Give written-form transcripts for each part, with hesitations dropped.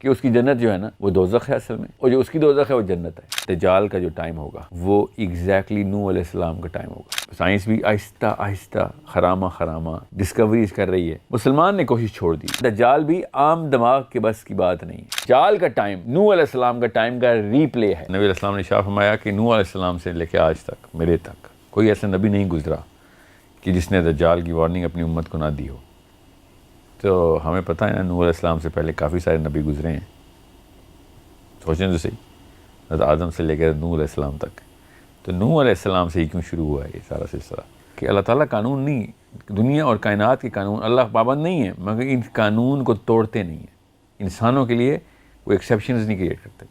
کہ اس کی جنت جو ہے نا وہ دوزخ ہے اصل میں، اور جو اس کی دوزخ ہے وہ جنت ہے۔ دجال کا جو ٹائم ہوگا وہ ایگزیکٹلی نوح علیہ السلام کا ٹائم ہوگا۔ سائنس بھی آہستہ آہستہ خرامہ ڈسکوریز کر رہی ہے۔ مسلمان نے کوشش چھوڑ دی۔ دجال بھی عام دماغ کے بس کی بات نہیں ہے۔ دجال کا ٹائم نوح علیہ السلام کا ٹائم کا ری پلے ہے۔ نبی علیہ السلام نے ارشاد فرمایا کہ نوح علیہ السلام سے لے کے آج تک میرے تک کوئی ایسا نبی نہیں گزرا کہ جس نے دجال کی وارننگ اپنی امت کو نہ دی ہو۔ تو ہمیں پتہ ہے نا نوح علیہ السلام سے پہلے کافی سارے نبی گزرے ہیں، سوچیں تو صحیح، حضرت آدم سے لے کر نوح علیہ السلام تک۔ تو نوح علیہ السلام سے ہی کیوں شروع ہوا ہے یہ سارا سلسلہ؟ کہ اللہ تعالیٰ قانون نہیں، دنیا اور کائنات کے قانون اللہ پابند نہیں ہے، مگر ان قانون کو توڑتے نہیں ہیں۔ انسانوں کے لیے وہ ایکسیپشنز نہیں کریٹ کرتے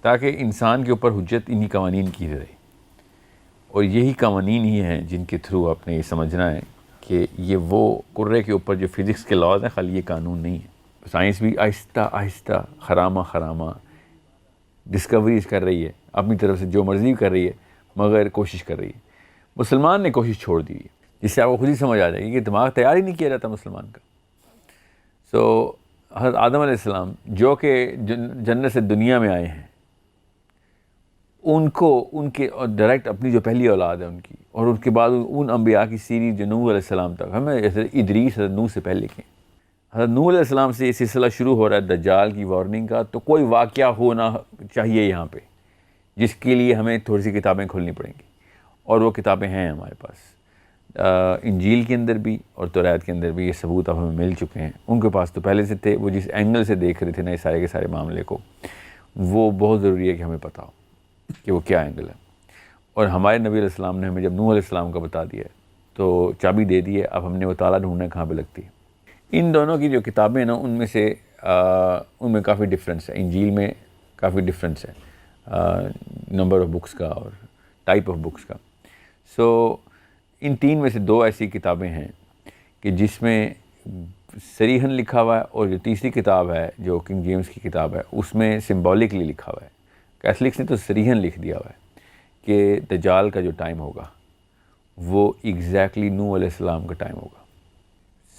تاکہ انسان کے اوپر حجت انہی قوانین کی رہے، اور یہی قوانین ہی ہیں جن کے تھرو آپ نے یہ سمجھنا ہے کہ یہ وہ کرے کے اوپر جو فزکس کے لاز ہیں، خالی یہ قانون نہیں ہے۔ سائنس بھی آہستہ آہستہ خرامہ ڈسکوریز کر رہی ہے، اپنی طرف سے جو مرضی کر رہی ہے، مگر کوشش کر رہی ہے۔ مسلمان نے کوشش چھوڑ دی ہے، جس سے آپ کو خود ہی سمجھ آ جائے گی کہ دماغ تیار ہی نہیں کیا جاتا مسلمان کا۔ حضرت آدم علیہ السلام جو کہ جنت سے دنیا میں آئے ہیں، ان کے ڈائریکٹ اپنی جو پہلی اولاد ہے ان کی، اور ان کے بعد ان انبیاء کی سیریز جو نوح علیہ السلام تک، ہمیں ادریس حضرت نوح سے پہلے کے، حضرت نوح علیہ السلام سے یہ سلسلہ شروع ہو رہا ہے دجال کی وارننگ کا۔ تو کوئی واقعہ ہونا چاہیے یہاں پہ جس کے لیے ہمیں تھوڑی سی کتابیں کھولنی پڑیں گی، اور وہ کتابیں ہیں ہمارے پاس، انجیل کے اندر بھی اور توریت کے اندر بھی یہ ثبوت اب ہمیں مل چکے ہیں۔ ان کے پاس تو پہلے سے تھے، وہ جس اینگل سے دیکھ رہے تھے نا یہ سارے کے سارے معاملے کو، وہ بہت ضروری ہے کہ ہمیں پتہ ہو کہ وہ کیا اینگل ہے۔ اور ہمارے نبی علیہ السلام نے ہمیں جب نوح علیہ السلام کا بتا دیا ہے تو چابی دے دی ہے، اب ہم نے وہ تالا ڈھونڈنا کہاں پہ لگتی ہے۔ ان دونوں کی جو کتابیں نا ان میں کافی ڈفرینس ہے، انجیل میں کافی ڈفرینس ہے نمبر آف بکس کا اور ٹائپ آف بکس کا۔ ان تین میں سے دو ایسی کتابیں ہیں کہ جس میں صریحاً لکھا ہوا ہے، اور جو تیسری کتاب ہے جو کنگ جیمز کی کتاب ہے اس میں سمبولکلی لکھا ہوا ہے۔ کیتھلکس نے تو صریحاً لکھ دیا ہوا ہے کہ دجال کا جو ٹائم ہوگا وہ ایگزیکٹلی نوح علیہ السلام کا ٹائم ہوگا۔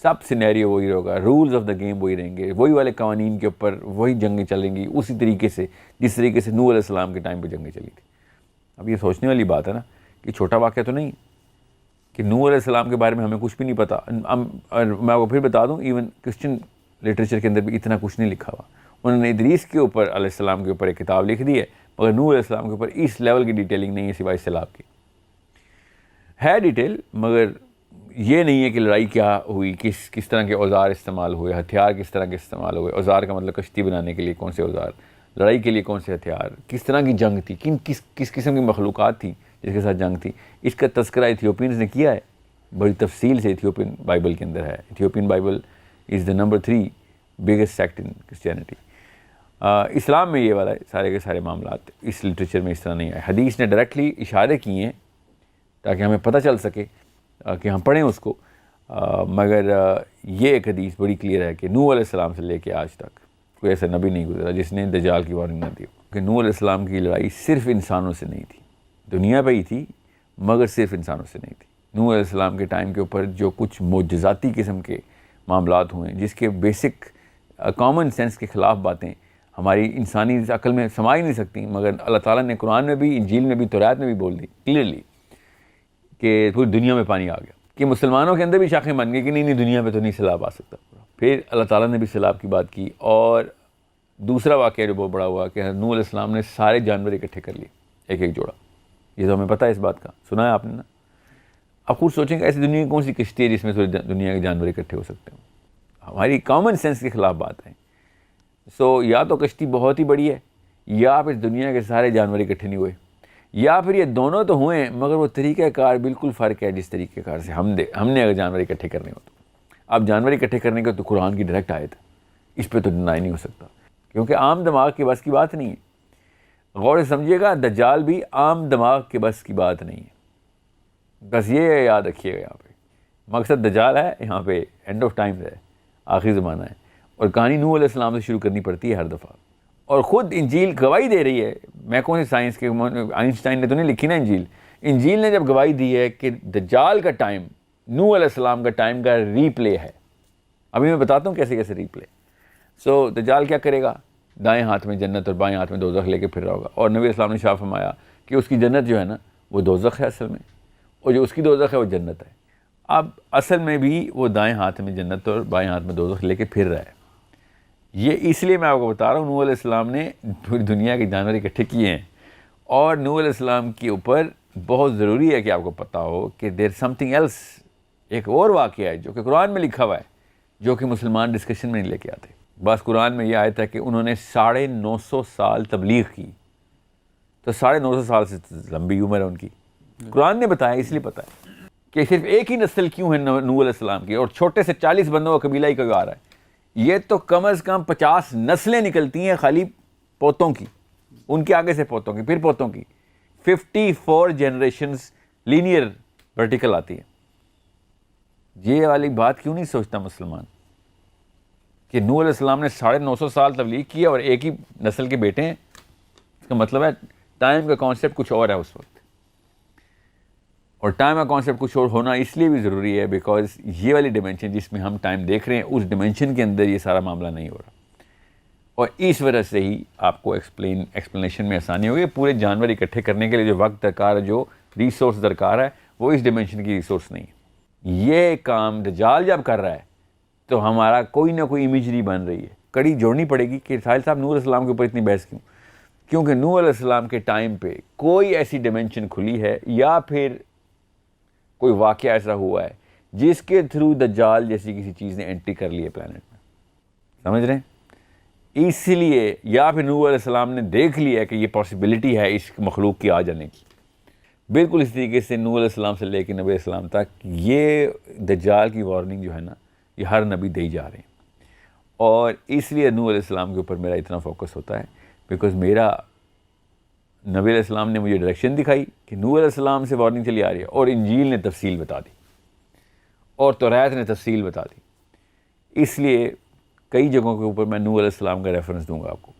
سب سینیریو وہی ہوگا، رولز آف دا گیم وہی رہیں گے، وہی والے قوانین کے اوپر وہی جنگیں چلیں گی، اسی طریقے سے جس طریقے سے نوح علیہ السلام کے ٹائم پہ جنگیں چلی تھی۔ اب یہ سوچنے والی بات ہے نا کہ چھوٹا واقعہ تو نہیں کہ نوح علیہ السلام کے بارے میں ہمیں کچھ بھی نہیں پتہ۔ اور میں آپ کو پھر بتا دوں، ایون کرسچن لٹریچر کے اندر بھی اتنا کچھ نہیں لکھا ہوا۔ انہوں نے ادریس کے اوپر علیہ السلام کے اوپر ایک کتاب لکھ دی ہے، مگر نوح علیہ السلام کے اوپر اس لیول کی ڈیٹیلنگ نہیں ہے سوائے سیلاب کی۔ ہے ڈیٹیل، مگر یہ نہیں ہے کہ لڑائی کیا ہوئی، کس طرح کے اوزار استعمال ہوئے، ہتھیار کس طرح کے استعمال ہوئے۔ اوزار کا مطلب کشتی بنانے کے لیے کون سے اوزار، لڑائی کے لیے کون سے ہتھیار، کس طرح کی جنگ تھی، کس قسم کی مخلوقات تھی جس کے ساتھ جنگ تھی۔ اس کا تذکرہ ایتھیوپینز نے کیا ہے بڑی تفصیل سے، ایتھیوپین بائبل کے اندر ہے۔ Ethiopian Bible is the number 3 biggest sect in Christianity. اسلام میں یہ والا سارے کے سارے معاملات اس لٹریچر میں اس طرح نہیں آئے۔ حدیث نے ڈائریکٹلی اشارے کیے ہیں تاکہ ہمیں پتہ چل سکے کہ ہم پڑھیں اس کو، مگر یہ ایک حدیث بڑی کلیئر ہے کہ نوح علیہ السلام سے لے کے آج تک کوئی ایسا نبی نہیں گزرا جس نے دجال کی وارننگ نہ دی ہو۔ کہ نوح علیہ السلام کی لڑائی صرف انسانوں سے نہیں تھی، دنیا پہ ہی تھی مگر صرف انسانوں سے نہیں تھی۔ نوح علیہ السلام کے ٹائم کے اوپر جو کچھ معجزاتی قسم کے معاملات ہوئے ہیں، جس کے بیسک کامن سینس کے خلاف باتیں ہماری انسانی عقل میں سما ہی نہیں سکتی، مگر اللہ تعالیٰ نے قرآن میں بھی، انجیل میں بھی، توریت میں بھی بول دی کلیئرلی کہ پوری دنیا میں پانی آ گیا، کہ مسلمانوں کے اندر بھی شاخیں بن گئی کہ نہیں دنیا میں تو نہیں سیلاب آ سکتا۔ پھر اللہ تعالیٰ نے بھی سیلاب کی بات کی، اور دوسرا واقعہ جو بہت بڑا ہوا کہ نوح علیہ السلام نے سارے جانور اکٹھے کر لیے، ایک جوڑا۔ یہ تو ہمیں پتہ ہے اس بات کا، سنا ہے آپ نے نا۔ آپ خود سوچیں کہ ایسی دنیا کی کون سی کشتی ہے جس میں دنیا کے جانور اکٹھے ہو سکتے ہیں؟ ہماری کامن سینس کے خلاف بات ہے۔ یا تو کشتی بہت ہی بڑی ہے، یا پھر دنیا کے سارے جانور اکٹھے نہیں ہوئے، یا پھر یہ دونوں تو ہوئے ہیں مگر وہ طریقہ کار بالکل فرق ہے جس طریقہ کار سے ہم نے اگر جانور اکٹھے کرنے ہو تو۔ اب جانور اکٹھے کرنے کا تو قرآن کی ڈائریکٹ آیت ہے، اس پہ تو ڈینائی نہیں ہو سکتا، کیونکہ عام دماغ کے بس کی بات نہیں ہے۔ غور سے سمجھیے گا، دجال بھی عام دماغ کے بس کی بات نہیں ہے، بس یہ یاد رکھیے گا۔ یہاں پہ مقصد دجال ہے، یہاں پہ اینڈ آف ٹائم ہے، آخری زمانہ ہے، اور کہانی نوح علیہ السلام سے شروع کرنی پڑتی ہے ہر دفعہ۔ اور خود انجیل گواہی دے رہی ہے، میں کون سی سائنس کے، آئنسٹائن نے تو نہیں لکھی نا انجیل نے جب گواہی دی ہے کہ دجال کا ٹائم نوح علیہ السلام کا ٹائم کا ری پلے ہے۔ ابھی میں بتاتا ہوں کیسے ری پلے۔ سو دجال کیا کرے گا؟ دائیں ہاتھ میں جنت اور بائیں ہاتھ میں دوزخ لے کے پھر رہا ہوگا. اور نبی اسلام نے شاہ فرمایا کہ اس کی جنت جو ہے نا وہ دوزخ ہے اصل میں، اور جو اس کی دوزخ ہے وہ جنت ہے. اب اصل میں بھی وہ دائیں ہاتھ میں جنت اور بائیں ہاتھ میں دوزخ لے کے پھر رہا ہے. یہ اس لیے میں آپ کو بتا رہا ہوں، نوح علیہ السلام نے پوری دنیا کے جانور اکٹھے کیے ہیں، اور نوح علیہ السلام کے اوپر بہت ضروری ہے کہ آپ کو پتہ ہو کہ دیر سم تھنگ ایلس، ایک اور واقعہ ہے جو کہ قرآن میں لکھا ہوا ہے، جو کہ مسلمان ڈسکشن میں نہیں لے کے آتے. بس قرآن میں یہ آیت ہے کہ انہوں نے 950 سال تبلیغ کی، تو 950 سال سے لمبی عمر ہے ان کی. قرآن نے بتایا، اس لیے پتہ ہے کہ صرف ایک ہی نسل کیوں ہے نوح علیہ السلام کی، اور چھوٹے سے 40 بندوں کا قبیلہ ہی کا گار ہے. یہ تو کم از کم 50 نسلیں نکلتی ہیں خالی پوتوں کی، ان کے آگے سے پوتوں کی، پھر پوتوں کی. 54 جنریشنز لینئر ورٹیکل آتی ہے. یہ والی بات کیوں نہیں سوچتا مسلمان کہ نوح علیہ السلام نے 950 سال تبلیغ کی اور ایک ہی نسل کے بیٹے ہیں؟ اس کا مطلب ہے ٹائم کا کانسیپٹ کچھ اور ہے اس وقت. اور ٹائم کا کانسیپٹ کچھ اور ہونا اس لیے بھی ضروری ہے بیکاز یہ والی ڈیمینشن جس میں ہم ٹائم دیکھ رہے ہیں، اس ڈیمینشن کے اندر یہ سارا معاملہ نہیں ہو رہا. اور اس وجہ سے ہی آپ کو ایکسپلینیشن میں آسانی ہوگی. پورے جانور اکٹھے کرنے کے لیے جو وقت درکار ہے، جو ریسورس درکار ہے، وہ اس ڈیمینشن کی ریسورس نہیں ہے. یہ کام دجال جب کر رہا ہے تو ہمارا کوئی نہ کوئی امیجری بن رہی ہے. کڑی جوڑنی پڑے گی کہ ساحل صاحب نوح علیہ السلام کے اوپر اتنی بحث کیوں؟ کیونکہ نوح علیہ السلام کے ٹائم پہ کوئی ایسی ڈیمینشن کھلی ہے یا پھر کوئی واقعہ ایسا ہوا ہے جس کے تھرو دجال جیسی کسی چیز نے انٹری کر لی ہے پلانٹ میں. سمجھ رہے ہیں؟ اس لیے یا پھر نوح علیہ السلام نے دیکھ لیا کہ یہ پاسبلٹی ہے اس مخلوق کی آ جانے کی. بالکل اس طریقے سے نوح علیہ السلام سے لے کے نبی علیہ السلام تک یہ دجال کی وارننگ جو ہے نا، یہ ہر نبی دے جا رہے ہیں. اور اس لیے نوح علیہ السلام کے اوپر میرا اتنا فوکس ہوتا ہے بیکاز میرا نبی علیہ السلام نے مجھے ڈائریکشن دکھائی کہ نوح علیہ السلام سے وارننگ چلی آ رہی ہے، اور انجیل نے تفصیل بتا دی، اور توریت نے تفصیل بتا دی. اس لیے کئی جگہوں کے اوپر میں نوح علیہ السلام کا ریفرنس دوں گا آپ کو.